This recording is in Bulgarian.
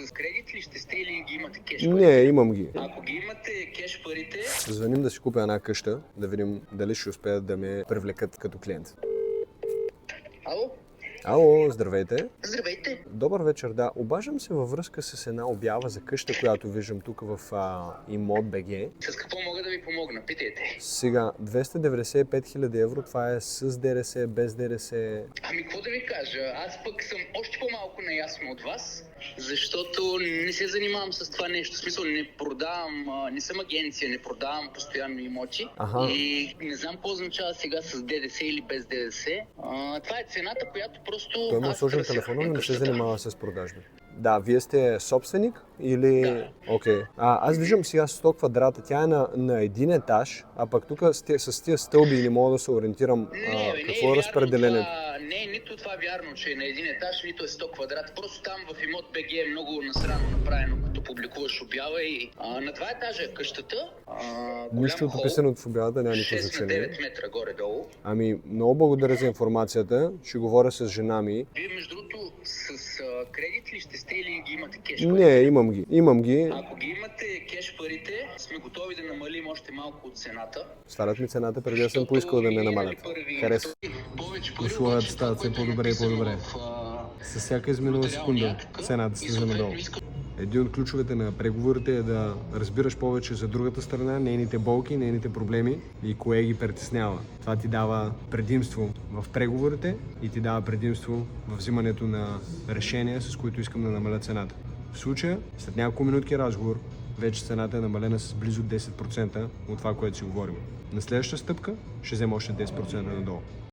С кредит ли ще сте или ги имате кеш Не, парите? имам ги. Ако ги имате кеш парите... Звъним да си купя една къща, да видим дали ще успеят да ме привлекат като клиент. Ало? Ало, здравейте. Здравейте. Добър вечер, да. Обаждам се във връзка с една обява за къща, която виждам тук в Имот.bg. С какво мога да ви помогна? Питайте. Сега, 295 000 евро, това е с ДДС, без ДДС. Ами, какво да ви кажа? Аз пък съм още по-малко наясно от вас, защото не се занимавам с това нещо. В смисъл, не продавам, не съм агенция, не продавам постоянно имоти. Аха. И не знам какво означава сега с ДДС или без ДДС. Това е цената, която просто... Той му е аз сложен търся телефона, на но не се къщата. занимава с продажби. Да, вие сте собственик или... Да. Окей. Аз виждам сега 100 квадрата, тя е на един етаж, а пък тук с тия стълби не мога да се ориентирам какво е разпределението. Не, нито това вярно, че е на един етаж, нито е 100 квадрата. Просто там в Имот.bg е много насрано направено, като публикуваш обява и на 2 етажа е къщата. Нищо от описаното в обявата няма никакво 6 на значение. 9 метра горе-долу. Ами, много благодаря за информацията. Ще говоря с жена ми. Вие, между другото, с кредит ли ще сте или ги имате кеш Не, парите? имам ги. Имам ги. Ако ги имате кеш парите, сме готови да намалим още малко от цената. Свалят ми цената, преди да съм поискал да ме намалят. Харесва. Повече пари, Условията обаче стават това, все което е по-добре и написано по-добре. С всяка изминала секунда цената слиза надолу. Един от ключовете на преговорите е да разбираш повече за другата страна, нейните болки, нейните проблеми и кое ги притеснява. Това ти дава предимство в преговорите и ти дава предимство в взимането на решения, с които искам да намаля цената. В случая, след няколко минутки разговор, вече цената е намалена с близо 10% от това, което си говорим. На следващата стъпка ще взема още 10% надолу.